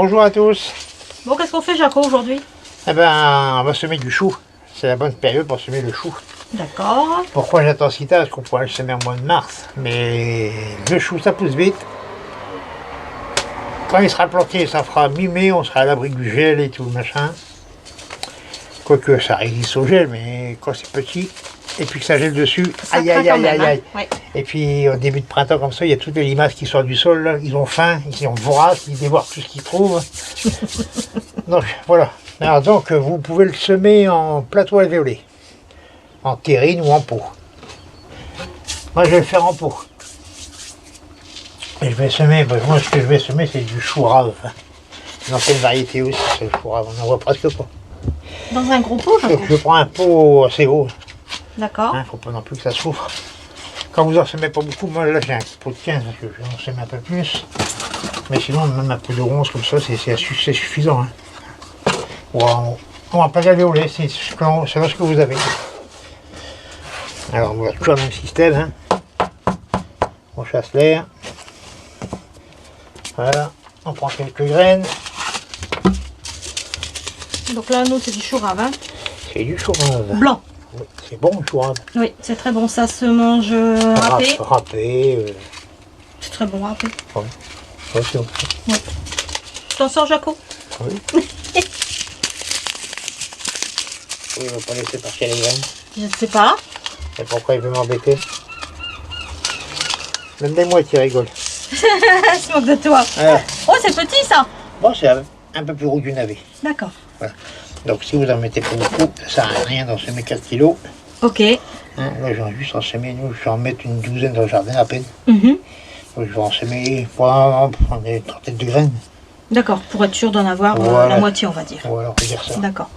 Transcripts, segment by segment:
Bonjour à tous. Bon, qu'est-ce qu'on fait, Jaco, aujourd'hui? Eh ben, on va semer du chou. C'est la bonne période pour semer le chou. D'accord. Pourquoi j'attends si tard? Parce qu'on pourrait le semer en mois de mars. Mais le chou, ça pousse vite. Quand il sera planté, ça fera mi-mai, on sera à l'abri du gel et tout, machin. Quoique ça résiste au gel, mais quand c'est petit, et puis que ça gèle dessus, Ça aïe aïe craque aïe quand même, aïe aïe. hein. Ouais. Et puis au début de printemps comme ça, il y a toutes les limaces qui sortent du sol, là. Ils ont faim, ils sont voraces, ils dévorent tout ce qu'ils trouvent. Donc voilà. Alors donc vous pouvez le semer en plateau alvéolé, en terrine ou en pot. Moi je vais le faire en pot. Et je vais semer, moi ce que je vais semer c'est du chou rave. Une ancienne variété aussi, c'est le chou rave, on n'en voit presque pas. Dans un gros pot, Jaco? Je prends un pot assez haut. D'accord. Il ne faut pas non plus que ça souffre. Quand vous en semez pas beaucoup, moi là j'ai un pot de 15 parce que j'en sème un peu plus. Mais sinon même un peu de 11 comme ça c'est suffisant. Hein. On va pas alvéolé, c'est selon ce que vous avez. Alors voilà, toujours le même système. Hein. On chasse l'air. Voilà, on prend quelques graines. Donc là, nous, c'est du chou rave, hein. C'est du chou rave. Blanc. Oui, c'est bon le chou rave. Oui, c'est très bon. Ça se mange râpé. Râpé. C'est très bon râpé. Ouais. Ouais, c'est bon. Ouais. Tu t'en sors, Jaco? Oui. Il ne va pas laisser partir les graines. Je ne sais pas. Et pourquoi il veut m'embêter? Même des mois qui rigolent. Je se moque de toi. Ah. Oh, c'est petit, ça. Bon, c'est un peu plus gros du navet. D'accord. Voilà. Donc si vous en mettez pas beaucoup, ça sert à rien d'en semer 4 kilos. Ok. Hein, là, j'en ai juste en semer, nous, je vais en mettre une douzaine dans le jardin à peine. Mhm. Donc, je vais en semer, on prend une trentaine de graines. D'accord, pour être sûr d'en avoir Voilà. la moitié, on va dire. Voilà, on peut dire ça. D'accord.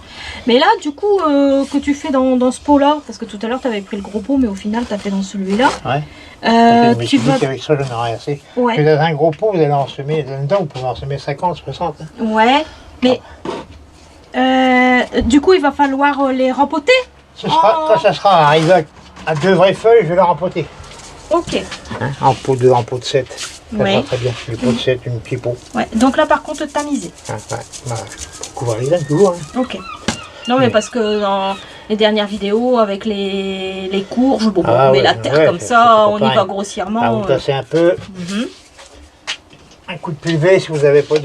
Mais là, du coup, que tu fais dans ce pot-là, parce que tout à l'heure, tu avais pris le gros pot, mais au final, tu as fait dans celui-là. Ouais. Mais Tu vas... avec ça, j'en aurais assez. Ouais. Mais dans un gros pot, vous allez en semer, là-dedans, vous pouvez en semer 50, 60. Hein. Ouais, mais du coup, il va falloir les rempoter. Quand ça sera arrivé à 2 vraies feuilles, je vais les rempoter. Ok. Hein, en pot de 7. Ça Ouais. va très bien. Le pot de 7, une petite pot. Ouais. Donc là, par contre, tamisé. Hein, ouais. Voilà. Pour couvrir les graines, toujours. Hein. Ok. Non, mais parce que dans les dernières vidéos, avec les courges, bon, Ah on met ouais, la terre ouais, comme c'est ça, pas on y pareil. va grossièrement. Ah, vous tassez un peu. Mhm. Un coup de pulvé si vous n'avez pas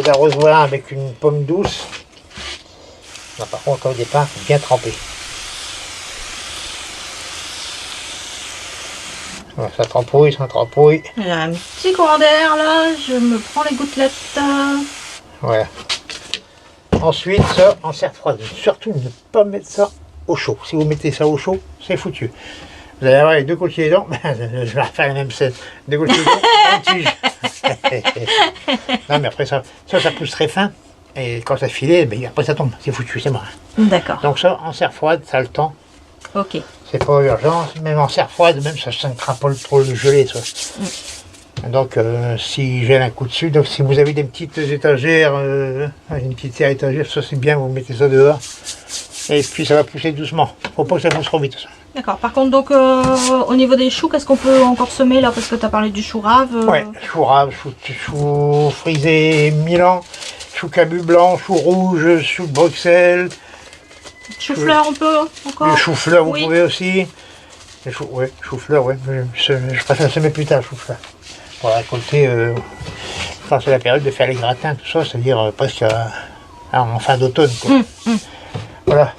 d'arrosoir avec une pomme douce. Non, par contre, au départ, il faut bien tremper. Voilà, ça trempouille, ça trempouille. Il y a un petit courant d'air là, je me prends les gouttelettes. Voilà. Ensuite, ça en serre froide. Surtout ne pas mettre ça au chaud. Si vous mettez ça au chaud, c'est foutu. Vous allez avoir les 2 cotylédons. Je vais refaire la même scène. 2 cotylédons, un tige. Non, mais après ça pousse très fin. Et quand ça filait, ben, après ça tombe. C'est foutu, c'est mort. D'accord. Donc ça, en serre froide, ça a le temps. Ok. C'est pas urgent. Même en serre froide, même ça ne craint pas trop le gelé. Ça. Donc si j'ai un coup dessus, donc si vous avez des petites étagères, une petite serre étagère, ça c'est bien, vous mettez ça dehors. Et puis ça va pousser doucement. Faut pas que ça pousse trop vite. Ça. D'accord. Par contre, donc au niveau des choux, qu'est-ce qu'on peut encore semer là? Parce que tu as parlé du chou rave. Ouais, chou rave, chou frisé Milan, chou cabu blanc, chou rouge, chou de Bruxelles. Chou-fleur, on peut encore? Le chou-fleur, vous Oui. pouvez aussi. Chou-fleur, ouais. Je préfère semer plus tard, chou-fleur. Pour récolter, quand c'est la période de faire les gratins, tout ça, c'est-à-dire presque en fin d'automne. Voilà.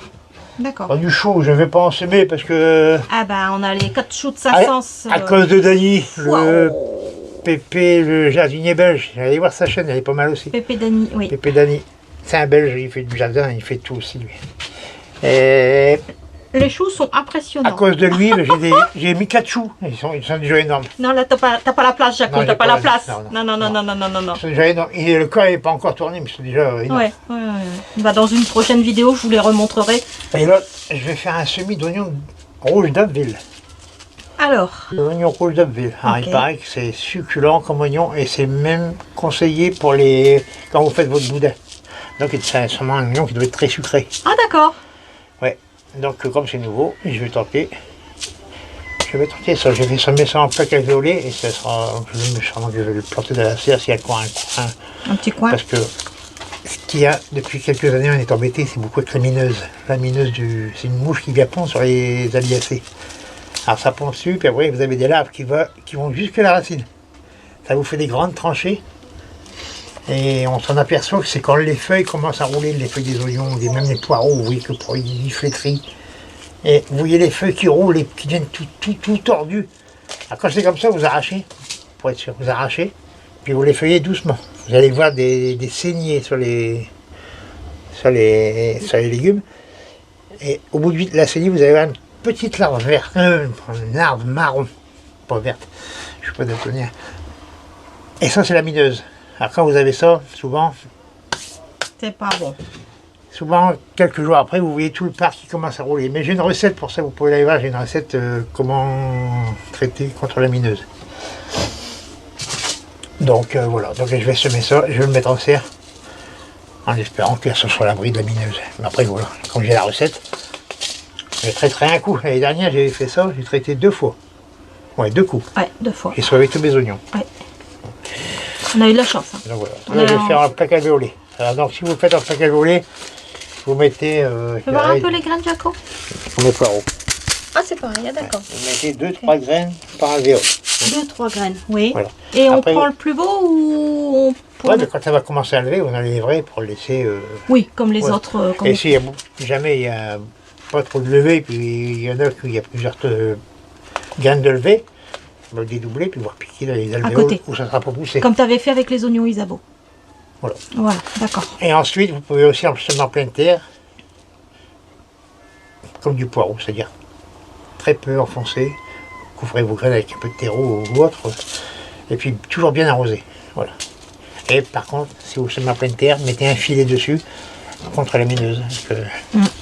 D'accord. Bon, du chou, je ne vais pas en semer parce que, Ah bah on a les 4 choux de Sassens. à cause de Dany, le Wow. Pépé, le jardinier belge, allez voir sa chaîne, elle est pas mal aussi. Pépé Dany, oui. Pépé Dany. C'est un belge, il fait du jardin, il fait tout aussi, lui. Et Les choux sont à impressionnants. cause de lui, j'ai mis 4 choux. Ils sont déjà énormes. Non, là, t'as pas la place, Jaco, Non, t'as j'ai pas pas la place. non, Non. Ils sont déjà énormes. Et le corps n'est pas encore tourné, mais ils sont déjà énormes. Ouais. Bah, dans une prochaine vidéo, je vous les remontrerai. Et là, je vais faire un semis d'oignon rouge d'Abbeville. Alors, L'oignon rouge d'Abbeville. Alors, Ok. il paraît que c'est succulent comme oignon et c'est même conseillé pour quand vous faites votre boudin. Donc c'est sûrement un oignon qui doit être très sucré. ah d'accord. Ouais. Donc comme c'est nouveau, je vais tenter. Je vais tenter ça. Je vais semer ça en plaque alvéolée et ça sera. Je vais le planter dans la serre s'il y a quoi un coin. Un petit coin. Parce que qu'il y a depuis quelques années, on est embêté, c'est beaucoup de la mineuse. La mineuse, c'est une mouche qui vient pondre sur les aliacées. Alors ça pond dessus, puis après vous avez des larves qui vont jusque la racine. Ça vous fait des grandes tranchées. Et on s'en aperçoit que c'est quand les feuilles commencent à rouler, les feuilles des oignons, même les poireaux, vous voyez que ils flétrissent. Et vous voyez les feuilles qui roulent et qui deviennent tout tordues. Alors quand c'est comme ça, vous arrachez, pour être sûr, vous arrachez, puis vous les feuillez doucement. Vous allez voir des saignées sur les légumes. Et au bout de la saignée, vous allez voir une petite larve verte, une larve marron, pas verte, je ne suis pas daltonien. Et ça, c'est la mineuse. Alors quand vous avez ça, souvent, C'est pas bon. souvent, quelques jours après, vous voyez tout le parc qui commence à rouler. Mais j'ai une recette pour ça, vous pouvez aller voir, j'ai une recette comment traiter contre la mineuse. Donc voilà, donc je vais semer ça, je vais le mettre en serre, en espérant que ce soit à l'abri de la mineuse. Mais après voilà, quand j'ai la recette, je traiterai un coup. L'année dernière, j'avais fait ça, j'ai traité 2 fois. Ouais, 2 coups. Ouais, 2 fois. J'ai sauvé tous mes oignons. Ouais. On a eu de la chance. Hein. Donc voilà, là, je vais faire un plaque alvéolé. Alors donc si vous faites un plaque alvéolé, vous mettez... Tu peux voir un peu les graines, Jaco? Pour mes poireaux. Ah, c'est pareil, d'accord. Vous mettez 2-3 graines par alvéole. 2-3 graines, oui. Voilà. Et Après, on prend le plus beau ou on... Ouais, mais quand ça va commencer à lever, on enlèverait pour le laisser... Oui, comme les ouais. autres. Et si jamais il n'y a pas trop de levée, puis il y en a qui y a plusieurs graines de levée, on va le dédoubler, puis voir piquer dans les alvéoles côté. où ça ne sera pas poussé. Comme tu avais fait avec les oignons Isabeau. Voilà. Voilà, d'accord. Et ensuite, vous pouvez aussi en semer en pleine terre, comme du poireau, c'est-à-dire très peu enfoncé. Couvrez vos graines avec un peu de terreau ou autre, et puis toujours bien arrosé. Voilà. Et par contre, si vous semez en pleine terre, mettez un filet dessus contre la mineuse. Parce que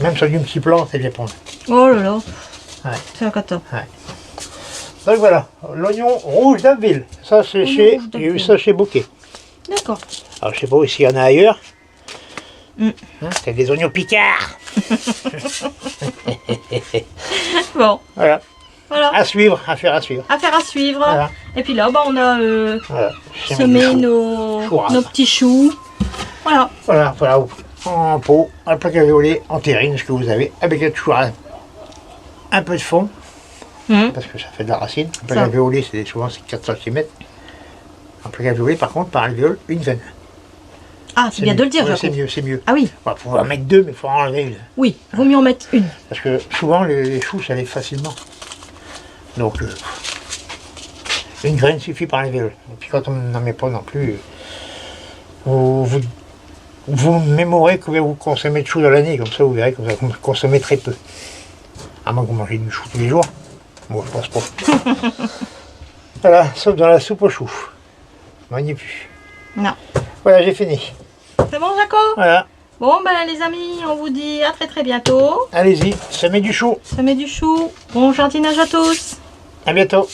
même sur du petit plant, c'est bien prendre. Oh là là, Ouais. c'est un cata. Ouais. Donc voilà, l'oignon rouge d'Abbeville. Ça c'est Oignon chez, rouge j'ai eu d'Abbeville. ça chez Bouquet. D'accord. Alors je sais pas s'il y en a ailleurs. Mm. Hein, c'est des oignons picards. Bon, Voilà. voilà. À suivre, affaire à suivre. Affaire à suivre. Voilà. Et puis là, bah, on a Voilà. semé nos petits choux. Voilà. Voilà, en pot, un plaque alvéolé en terrine, ce que vous avez, avec un chou un peu de fond, parce que ça fait de la racine. Un plaque Ça. alvéolé, souvent c'est 4 cm. Un plaque alvéolé, par contre, par alvéole, une graine. Ah, c'est bien mieux. de le dire, Ouais, Jaco. c'est mieux, c'est mieux. Ah oui, On va pouvoir en mettre 2, mais il faut en enlever une. oui, vaut mieux en mettre une. Parce que souvent, les choux, ça lève facilement. Donc, une graine suffit par alvéole. Et puis quand on n'en met pas non plus, vous mémorez combien vous consommez de choux dans l'année, comme ça vous verrez que vous consommez très peu. À moins que vous mangez du chou tous les jours. Moi, je pense pas. Voilà, sauf dans la soupe aux choux. On n'y est plus. Non. Voilà, j'ai fini. C'est bon, Jaco? Voilà, Bon, ben les amis, on vous dit à très bientôt. allez-y, semez du chou. Semez du chou. Bon jardinage à tous. À bientôt.